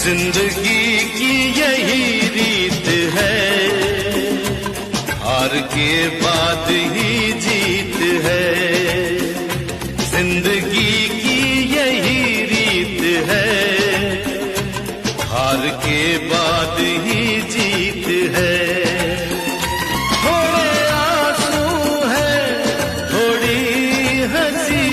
जिंदगी की यही रीत है, हार के बाद ही जीत है। जिंदगी की यही रीत है, हार के बाद ही जीत है। थोड़े आंसू है, थोड़ी हंसी,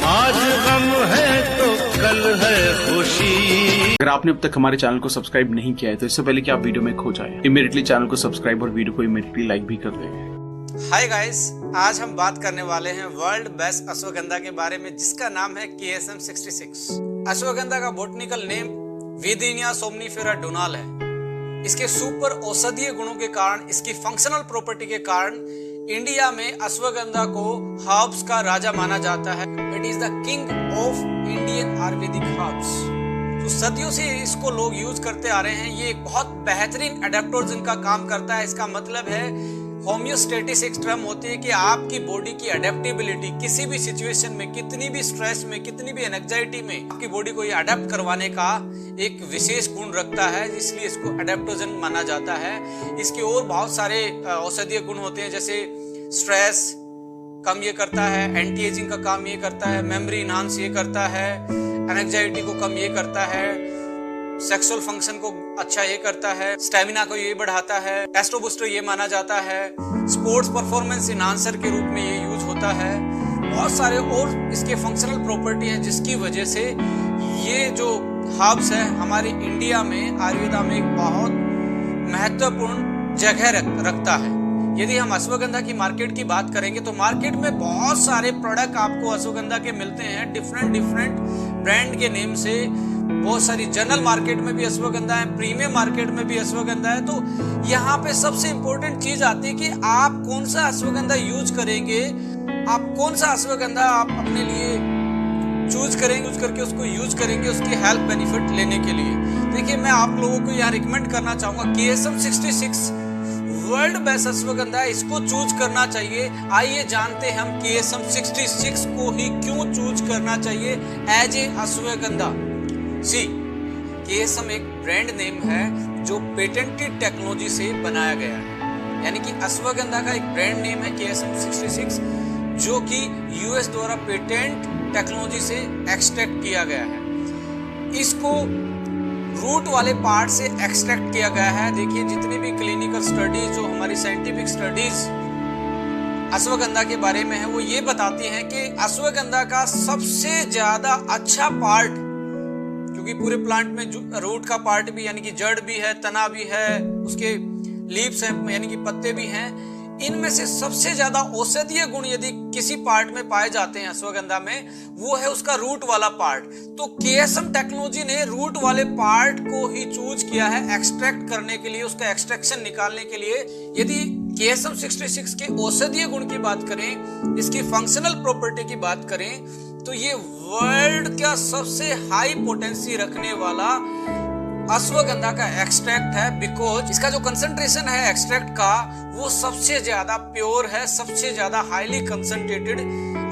आज गम है तो कल है खुशी। अगर आपने अब तक हमारे चैनल को सब्सक्राइब नहीं किया है तो इससे पहले कि आप वीडियो में खो जाए, इमीडिएटली चैनल को सब्सक्राइब और वीडियो को इमीडिएटली लाइक भी कर दें। हाय गाइस, आज हम बात करने वाले हैं वर्ल्ड बेस्ट अश्वगंधा के बारे में, जिसका नाम है KSM 66। अश्वगंधा का बोटनिकल नेम वीदिनिया सोमनिफेरा डोनाल है। इसके सुपर औषधीय गुणों के कारण, इसकी फंक्शनल प्रॉपर्टी के कारण इंडिया में अश्वगंधा को हर्ब्स का राजा माना जाता है। It is the king of Indian Ayurvedic herbs. तो सदियों से इसको लोग यूज करते आ रहे हैं। ये एक बहुत बेहतरीन एडेप्टोजन का काम करता है। इसका मतलब है होम्योस्टेटिस एक टर्म होती है कि आपकी बॉडी की अडेप्टेबिलिटी किसी भी सिचुएशन में, कितनी भी स्ट्रेस में, कितनी भी एंजाइटी में आपकी बॉडी को ये अडेप्ट करवाने का एक विशेष गुण रखता है, इसलिए इसको अडेप्टोजन माना जाता है। इसके और बहुत सारे औषधीय गुण होते हैं, जैसे स्ट्रेस कम ये करता है, एंटी एजिंग का काम ये करता है, मेमोरी इनहांस ये करता है, एंजाइटी को कम ये करता है, सेक्सुअल फंक्शन को अच्छा ये करता है, स्टेमिना को ये बढ़ाता है, टेस्टो बूस्टर ये माना जाता है, स्पोर्ट्स परफॉर्मेंस इनहांसर के रूप में ये यूज होता है। बहुत सारे और इसके फंक्शनल प्रॉपर्टी है, जिसकी वजह से ये जो हर्ब्स है हमारे इंडिया में आयुर्वेदा में एक बहुत महत्वपूर्ण जगह रखता है। यदि हम अश्वगंधा की मार्केट की बात करेंगे तो मार्केट में बहुत सारे प्रोडक्ट आपको अश्वगंधा के मिलते हैं, डिफरेंट ब्रांड के नेम से। बहुत सारी जनरल मार्केट में भी अश्वगंधा है, प्रीमियम मार्केट में भी अश्वगंधा है। तो यहाँ पे सबसे इंपॉर्टेंट चीज आती है कि आप कौन सा अश्वगंधा यूज करेंगे, आप कौन सा अश्वगंधा आप अपने लिए चूज करेंगे, यूज करके उसको यूज करेंगे उसके हेल्थ बेनिफिट लेने के लिए। देखिए, मैं आप लोगों को यहाँ रिकमेंड करना चाहूंगा KSM 66 वर्ल्ड बेस्ट अश्वगंधा है, इसको चूज करना चाहिए। आइए जानते हैं हम KSM 66 को ही क्यों चूज करना चाहिए as a ashwagandha. See, KSM एक ब्रांड नेम है जो पेटेंटेड टेक्नोलॉजी से बनाया गया है, यानी कि अश्वगंधा का एक ब्रांड नेम है KSM 66, जो कि US द्वारा पेटेंट टेक्नोलॉजी से एक्सट्रैक्ट किया गया है। इसको रूट वाले पार्ट से एक्सट्रैक्ट किया गया है। देखिए, जितनी भी क्लिनिकल स्टडीज, जो हमारी साइंटिफिक स्टडीज अश्वगंधा के बारे में है, वो ये बताती हैं कि अश्वगंधा का सबसे ज्यादा अच्छा पार्ट, क्योंकि पूरे प्लांट में रूट का पार्ट भी यानी कि जड़ भी है, तना भी है, उसके लीव्स हैं यानी कि पत्ते भी हैं, इनमें से सबसे ज्यादा औषधीय गुण यदि किसी पार्ट में पाए जाते हैं अश्वगंधा में, वो है उसका रूट वाला पार्ट। तो KSM टेक्नोलॉजी ने रूट वाले पार्ट को ही चूज किया है एक्सट्रैक्ट करने के लिए, उसका एक्सट्रैक्शन निकालने के लिए। यदि KSM 66 के औषधीय गुण की बात करें, इसकी फंक्शनल प्रॉपर्टी की बात करें, तो ये वर्ल्ड का सबसे हाई पोटेंसी रखने वाला अश्वगंधा का एक्सट्रैक्ट है, बिकॉज इसका जो कंसंट्रेशन है एक्सट्रैक्ट का, वो सबसे ज्यादा प्योर है, सबसे ज्यादा हाईली कंसंट्रेटेड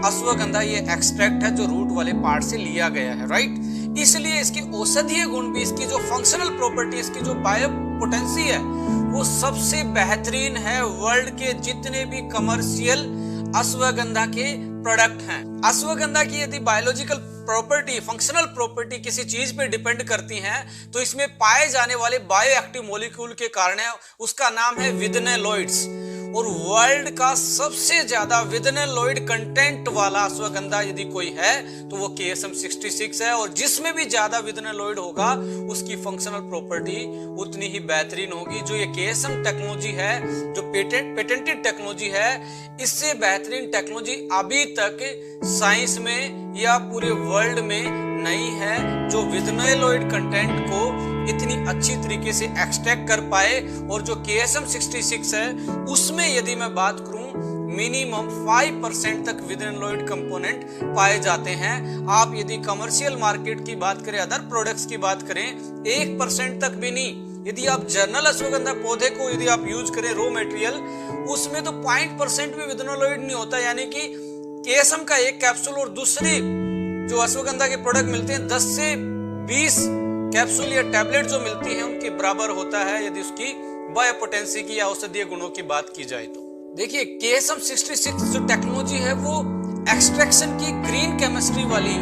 अश्वगंधा ये एक्सट्रैक्ट है जो रूट वाले पार्ट से लिया गया है, राइट। इसलिए इसकी औषधीय गुण भी, इसकी जो फंक्शनल प्रॉपर्टी, इसकी जो बायो पोटेंसी है, वो सबसे बेहतरीन है वर्ल्ड के जितने भी कमर्शियल अश्वगंधा के प्रोडक्ट हैं। अश्वगंधा की यदि बायोलॉजिकल प्रॉपर्टी, फंक्शनल प्रॉपर्टी किसी चीज पे डिपेंड करती हैं, तो इसमें पाए जाने वाले बायो एक्टिव मॉलिक्यूल के कारण है, उसका नाम है विदनेलॉइड्स। और वर्ल्ड का सबसे ज्यादा विदनेलॉइड कंटेंट वाला अश्वगंधा यदि कोई है तो वो KSM 66 है। और जिसमें भी ज्यादा विदनेलॉइड होगा, उसकी फंक्शनल प्रॉपर्टी उतनी ही बेहतरीन होगी। जो ये KSM टेक्नोलॉजी है, जो पेटेंटेड टेक्नोलॉजी है, इससे बेहतरीन टेक्नोलॉजी अभी तक साइंस में या पूरे वर्ल्ड में नहीं है, जो विदनेलॉइड कंटेंट को इतनी अच्छी तरीके से एक्सट्रैक्ट कर पाए। और जो KSM 66 है, उसमें यदि मैं बात करूं, मिनिमम 5% तक विदनेलॉइड कंपोनेंट पाए जाते हैं। आप यदि कमर्शियल मार्केट की बात करें, अदर प्रोडक्ट्स की बात करें, 1% तक भी नहीं। यदि आप जर्नल अश्वगंधा पौधे को यदि आप यूज करें रॉ मटेरियल, उसमें तो 0% भी विदनेलॉइड नहीं होता, यानी कि KSM का एक कैप्सूल और दूसरे जो अश्वगंधा के प्रोडक्ट मिलते हैं 10 से 20 कैप्सूल या टैबलेट जो मिलती है उनके बराबर होता है यदि उसकी बायोपोटेंसी की या औषधीय गुणों की बात की जाए तो। देखिए KSM 66 जो टेक्नोलॉजी है वो एक्सट्रैक्शन की ग्रीन केमिस्ट्री वाली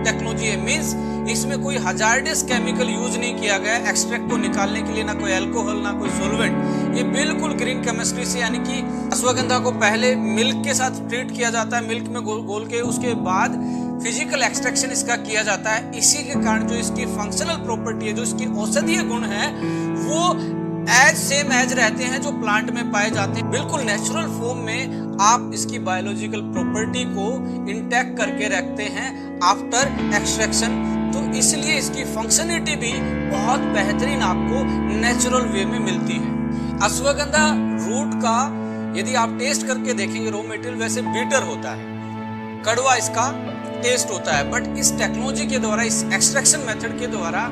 टेक्नोलॉजी है। मींस इसमें कोई हजार्डस केमिकल यूज नहीं किया गया एक्सट्रैक्ट को निकालने के लिए, ना कोई अल्कोहल ना कोई सोलवेंट। ये बिल्कुल ग्रीन केमिस्ट्री से, यानी कि अश्वगंधा को पहले मिल्क के साथ ट्रीट किया जाता है, मिल्क में घोल के उसके बाद फिजिकल एक्सट्रैक्शन इसका किया जाता है। इसी के कारण जो इसकी फंक्शनल प्रॉपर्टी है, जो इसकी औषधीय गुण है, वो सेम एज रहते हैं जो प्लांट में पाए जाते हैं। बिल्कुल नेचुरल फॉर्म में आप इसकी बायोलॉजिकल प्रॉपर्टी को इंटैक्ट करके रखते हैं आफ्टर एक्सट्रैक्शन। तो इसलिए इसकी फंक्शनलिटी भी बहुत बेहतरीन आपको नेचुरल वे में मिलती है। अश्वगंधा रूट का यदि आप टेस्ट करके देखेंगे, रॉ मटेरियल वैसे बीटर होता है, कड़वा इसका टेस्ट होता है, बट इस टेक्नोलॉजी के द्वारा, इस एक्सट्रैक्शन मेथड के द्वारा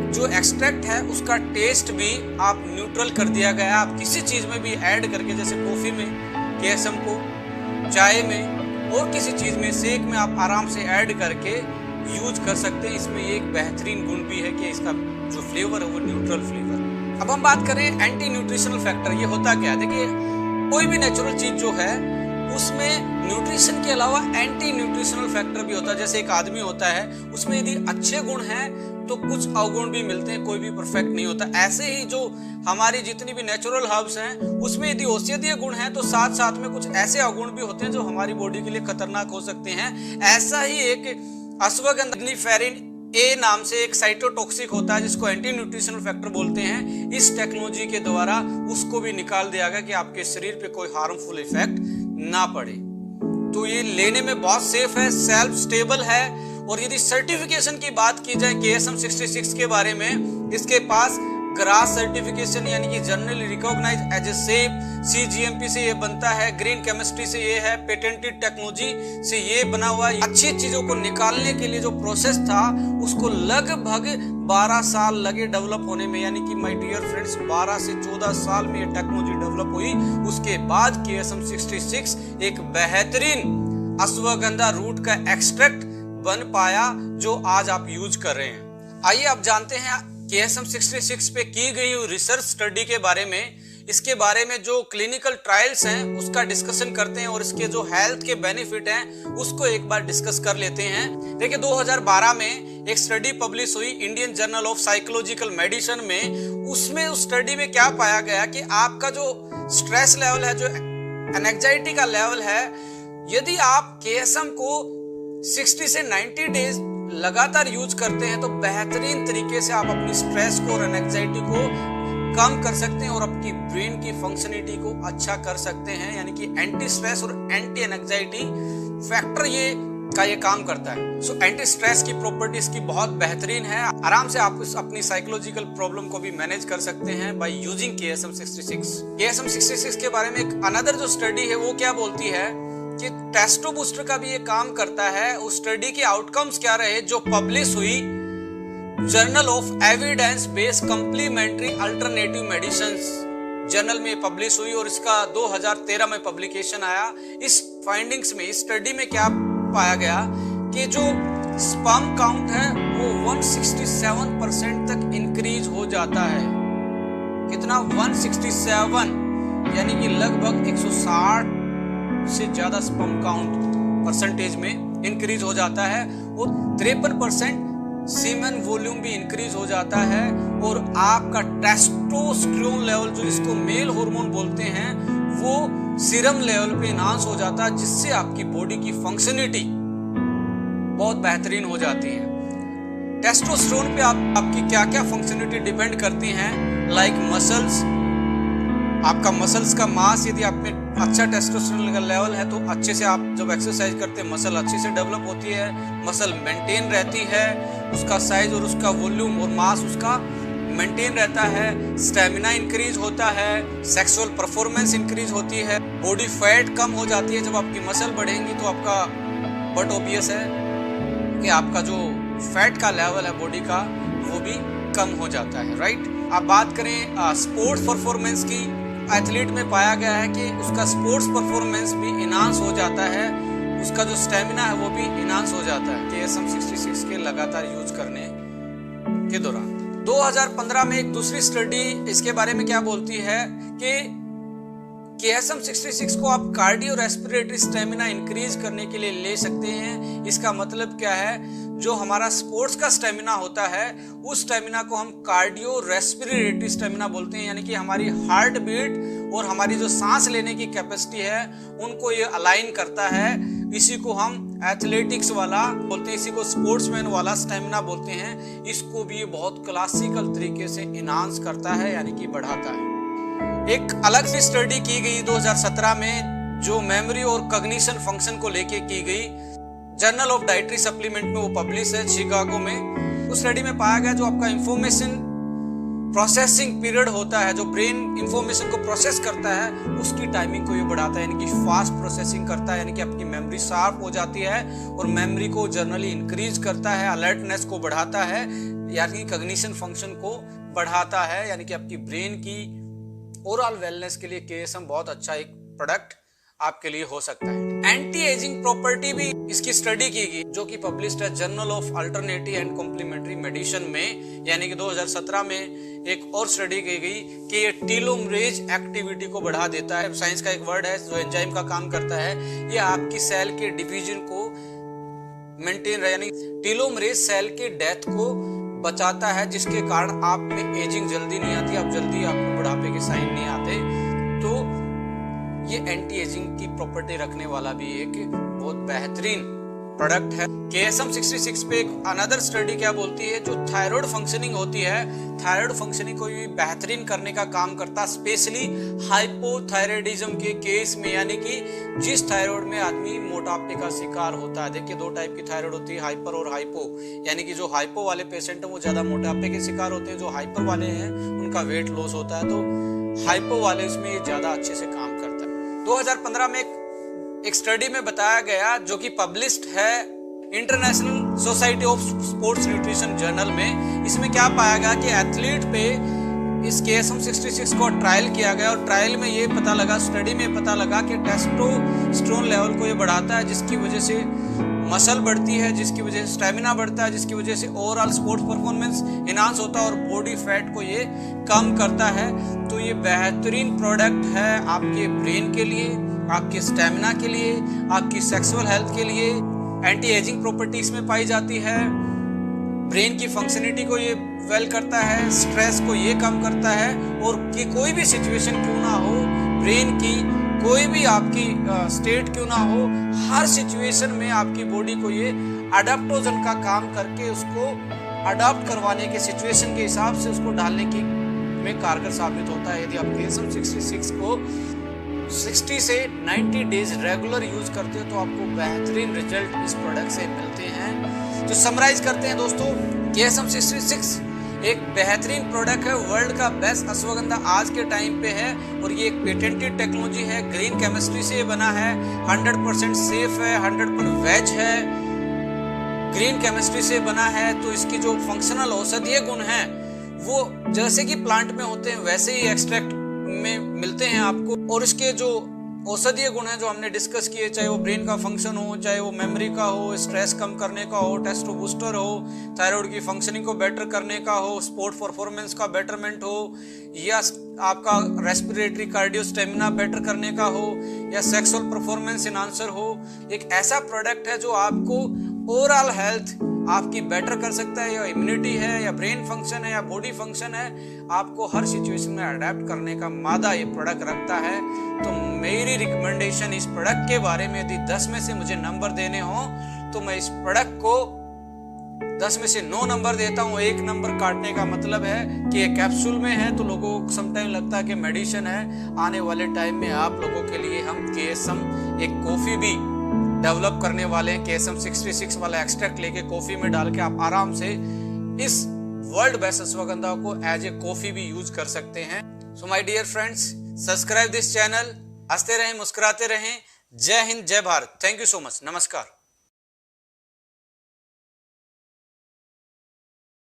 जो एक्सट्रैक्ट है उसका टेस्ट भी आप न्यूट्रल कर दिया गया है। आप किसी चीज में भी ऐड करके, जैसे कॉफी में KSM को, चाय में और किसी चीज में, शेक में आप आराम से ऐड करके यूज कर सकते हैं। इसमें एक बेहतरीन गुण भी है कि इसका जो फ्लेवर है वो न्यूट्रल फ्लेवर। अब हम बात करें एंटी न्यूट्रिशनल फैक्टर, ये होता क्या है? देखिए कोई भी नेचुरल चीज जो है उसमें न्यूट्रिशन के अलावा एंटी न्यूट्रिशनल फैक्टर भी होता है। जैसे एक आदमी होता है, उसमें यदि अच्छे गुण हैं तो कुछ अवगुण भी मिलते हैं, कोई भी परफेक्ट नहीं होता। ऐसे ही जो हमारी जितनी भी नेचुरल हर्ब्स हैं उसमें यदि औषधीय गुण हैं तो साथ साथ में कुछ ऐसे अवगुण भी होते हैं जो हमारी बॉडी के लिए खतरनाक हो सकते हैं। ऐसा ही एक अश्वगंधा फेरिन ए नाम से एक साइटोटॉक्सिक होता है जिसको एंटी न्यूट्रिशनल फैक्टर बोलते हैं। इस टेक्नोलॉजी के द्वारा उसको भी निकाल दिया गया कि आपके शरीर पे कोई हार्मफुल इफेक्ट ना पड़े। तो ये लेने में बहुत सेफ है, सेल्फ स्टेबल है। और यदि सर्टिफिकेशन की बात की जाए KSM 66 के बारे में, इसके पास ग्रास सर्टिफिकेशन यानी कि generally recognised as a safe, CGMP से ये बनता है, ग्रीन केमिस्ट्री से ये है, पेटेंटेड टेक्नोलॉजी से ये बना हुआ है। अच्छी चीजों को निकालने के लिए जो प्रोसेस था उसको लगभग 12 साल लगे डेवलप होने में, यानी कि माय डियर फ्रेंड्स 12 से 14 साल में ये टेक्नोलॉजी डेवलप हुई। उसके बाद KSM 66 एक बेहतरीन अश्वगंधा रूट का एक्सट्रैक्ट बन पाया जो आज आप यूज कर रहे हैं। आइए आप जानते हैं KSM 66 पे की गई रिसर्च स्टडी के बारे में। इसके बारे में जो क्लिनिकल ट्रायल्स हैं उसका डिस्कशन करते हैं और इसके जो हेल्थ के बेनिफिट हैं उसको एक बार डिस्कस कर लेते हैं। देखिए 2012 में एक स्टडी पब्लिश हुई Indian journal of psychological medicine में। उसमें उस स्टडी में क्या पाया गया कि आपका जो स्ट्रेस लेवल है, जो एंजाइटी का लेवल है, यदि आप KSM को 60 से 90 डेज लगातार यूज करते हैं तो बेहतरीन तरीके से आप अपनी स्ट्रेस को और एंजाइटी को कम कर सकते हैं और आपकी ब्रेन की फंक्शनलिटी को अच्छा कर सकते हैं। यानी कि एंटी स्ट्रेस और एंटी एंजाइटी फैक्टर ये काम करता है। सो एंटी स्ट्रेस की प्रॉपर्टी इसकी बहुत बेहतरीन है। आराम से आप अपनी साइकोलॉजिकल प्रॉब्लम को भी मैनेज कर सकते हैं बाय यूजिंग KSM 66। KSM 66 के बारे में एक अनदर जो स्टडी है वो क्या बोलती है कि टेस्टो बूस्टर का भी ये काम करता है। उस स्टडी के आउटकम्स क्या रहे जो पब्लिश हुई journal of evidence based complementary alternative medicines journal में पब्लिश हुई और इसका 2013 में पब्लिकेशन आया। इस फाइंडिंग्स में, इस स्टडी में क्या पाया गया कि जो स्पर्म काउंट है वो 167% तक इंक्रीज हो जाता है। कितना? 167, यानी कि लगभग 160 से ज्यादा स्पर्म काउंट परसेंटेज में इंक्रीज हो जाता है और 53% सीमेन वॉल्यूम भी इंक्रीज हो जाता है और आपका टेस्टोस्टेरोन लेवल, जो इसको मेल हार्मोन बोलते हैं, वो सीरम लेवल पे इनहांस हो जाता है, जिससे आपकी बॉडी की फंक्शनलिटी बहुत बेहतरीन हो जाती है। टेस्टोस्टेरोन पे आपकी क्या क्या फंक्शनलिटी डिपेंड करती हैं, लाइक मसल्स, आपका मसल्स का मास। यदि आप में अच्छा टेस्टोस्टेरोन का लेवल है तो अच्छे से आप जब एक्सरसाइज करते हैं मसल अच्छे से डेवलप होती है, मसल मेंटेन रहती है, उसका साइज और उसका वॉल्यूम और मास उसका मेंटेन रहता है, स्टेमिना इंक्रीज होता है, सेक्सुअल परफॉर्मेंस इंक्रीज होती है, बॉडी फैट कम हो जाती है। जब आपकी मसल बढ़ेंगी तो आपका बट ऑब्वियस है कि आपका जो फैट का लेवल है बॉडी का वो भी कम हो जाता है, राइट। आप बात करें स्पोर्ट्स परफॉर्मेंस की, एथलीट में पाया गया है कि उसका स्पोर्ट्स परफॉर्मेंस भी इनहांस हो जाता है, उसका जो स्टेमिना है वो भी इनहांस हो जाता है KSM 66 के लगातार यूज करने के दौरान। 2015 में एक दूसरी स्टडी इसके बारे में क्या बोलती है कि KSM 66 को आप कार्डियो रेस्पिरेटरी स्टेमिना इंक्रीज करने के लिए ले सकते हैं। इसका मतलब क्या है, जो हमारा स्पोर्ट्स का स्टेमिना होता है उस स्टेमिना को हम कार्डियो रेस्पिरेटरी स्टेमिना बोलते हैं, यानी कि हमारी हार्ट बीट और हमारी जो सांस लेने की कैपेसिटी है उनको ये अलाइन करता है। इसी को हम एथलेटिक्स वाला बोलते हैं, इसी को स्पोर्ट्समैन वाला स्टेमिना बोलते हैं। इसको भी बहुत क्लासिकल तरीके से इनहांस करता है, यानी कि बढ़ाता है। एक अलग सी स्टडी की गई 2017 में, जो मेमोरी और कॉग्निशन फंक्शन को लेके की गई, जर्नल ऑफ डाइटरी सप्लीमेंट में वो पब्लिश है शिकागो में। उस स्टडी में पाया गया जो आपका इंफॉर्मेशन प्रोसेसिंग पीरियड होता है, जो ब्रेन इंफॉर्मेशन को प्रोसेस करता है, उसकी टाइमिंग को ये बढ़ाता है, यानी कि फास्ट प्रोसेसिंग करता है, यानी कि आपकी मेमोरी शार्प हो जाती है और मेमोरी को जनरली इंक्रीज करता है, अलर्टनेस को बढ़ाता है, यानी कॉग्निशन फंक्शन को बढ़ाता है, यानी कि आपकी ब्रेन की ओवरऑल वेलनेस के लिए KSM बहुत अच्छा एक प्रोडक्ट आपके लिए हो सकता है। एंटी एजिंग प्रॉपर्टी भी इसकी स्टडी की गई, जो कि पब्लिश्ड है journal of alternative and complementary medicine में, यानी कि 2017 में एक और स्टडी की गई कि ये टीलोमरेज एक्टिविटी को बढ़ा देता है। साइंस का एक वर्ड है जो एंजाइम का काम करता है, ये आपकी सेल के डिवीजन को मेंटेन, यानी टीलोमरेज सेल के डेथ को बचाता है, जिसके कारण आप में एजिंग जल्दी नहीं आती, आप जल्दी आपको बुढ़ापे के साइन नहीं आते। तो ये एंटी एजिंग की प्रॉपर्टी रखने वाला भी एक बहुत बेहतरीन प्रोडक्ट है। KSM 66 पे एक अनदर स्टडी क्या बोलती है, जो थायराइड फंक्शनिंग होती है, थायराइड फंक्शनिंग को भी बेहतरीन करने का काम करता है, स्पेशली हाइपोथायराइडिज्म के केस में, यानी कि जिस थायराइड में आदमी मोटापे का शिकार होता है। देखिए, दो टाइप की थायराइड होती है, हाइपर और हाइपो, यानी कि जो हाइपो वाले पेशेंट है वो ज्यादा मोटापे के शिकार होते हैं, जो हाइपर वाले हैं उनका वेट लॉस होता है, तो हाइपो वाले इसमें ये ज्यादा अच्छे से काम करता है। 2015 में एक स्टडी में बताया गया, जो कि पब्लिश्ड है international society of sports nutrition journal में। इसमें क्या पाया गया कि एथलीट पे इस KSM 66 को ट्रायल किया गया, और ट्रायल में ये पता लगा, स्टडी में पता लगा कि टेस्टोस्टेरोन लेवल को ये बढ़ाता है, जिसकी वजह से मसल बढ़ती है, जिसकी वजह से स्टेमिना बढ़ता है, जिसकी वजह से ओवरऑल स्पोर्ट्स परफॉर्मेंस इनहांस होता है और बॉडी फैट को ये कम करता है। तो ये बेहतरीन प्रोडक्ट है आपके ब्रेन के लिए, आपके स्टेमिना के लिए, आपकी सेक्सुअल हेल्थ के लिए। एंटी एजिंग प्रॉपर्टी इसमें पाई जाती है, ब्रेन की फंक्शनिटी को ये वेल करता है, स्ट्रेस को ये कम करता है, और कि कोई भी सिचुएशन क्यों ना हो, ब्रेन की कोई भी आपकी स्टेट क्यों ना हो, हर सिचुएशन में आपकी बॉडी को ये अडाप्टोजन का काम करके उसको अडाप्ट करवाने के, सिचुएशन के हिसाब से उसको डालने की में कारगर साबित होता है। यदि आप KSM 66 को 60 से 90 डेज रेगुलर यूज करते हो तो आपको बेहतरीन रिजल्ट इस प्रोडक्ट से मिलते हैं। तो समराइज करते हैं दोस्तों, KSM 66 एक बेहतरीन प्रोडक्ट है, वर्ल्ड का बेस्ट अश्वगंधा आज के टाइम पे है, और ये एक पेटेंटेड टेक्नोलॉजी है, ग्रीन केमिस्ट्री से बना है, 100% सेफ है, 100% वेज है, ग्रीन केमिस्ट्री से बना है। तो इसकी जो फंक्शनल औषधीय गुण हैं वो जैसे कि प्लांट में होते हैं वैसे ही एक्सट्रैक्ट में मिलते हैं आपको, और इसके जो औषधीय गुण है जो हमने डिस्कस किए, चाहे वो ब्रेन का फंक्शन हो, चाहे वो मेमोरी का हो, स्ट्रेस कम करने का हो, टेस्टो बूस्टर हो, थायराइड की फंक्शनिंग को बेटर करने का हो, स्पोर्ट परफॉर्मेंस का बेटरमेंट हो, या आपका रेस्पिरेटरी कार्डियो स्टेमिना बेटर करने का हो, या सेक्सुअल परफॉर्मेंस इनहांसर हो, एक ऐसा प्रोडक्ट है जो आपको ओवरऑल हेल्थ आपकी बेटर कर सकता है, या इम्यूनिटी है, या ब्रेन फंक्शन है, या बॉडी फंक्शन है, आपको हर सिचुएशन में अडेप्ट करने का मादा ये प्रोडक्ट रखता है। तो मेरी रिकमेंडेशन इस प्रोडक्ट के बारे में, यदि 10 में से मुझे नंबर देने हो तो मैं इस प्रोडक्ट को 10 में से 9 नंबर देता हूँ। 1 नंबर काटने का मतलब है कि ये कैप्सूल में है, तो लोगों को समटाइम लगता है कि मेडिसिन है। आने वाले टाइम में आप लोगों के लिए हम KSM एक कॉफी भी डेवलप करने वाले हैं, KSM 66 वाला एक्सट्रैक्ट लेके कॉफी में डाल के आप आराम से इस वर्ल्ड बेस्ट अश्वगंधा को एज ए कॉफी भी यूज कर सकते हैं। So my dear friends, subscribe this channel, हंसते रहें, मुस्कुराते रहें। जय हिंद, जय Bharat. Thank you so much, नमस्कार।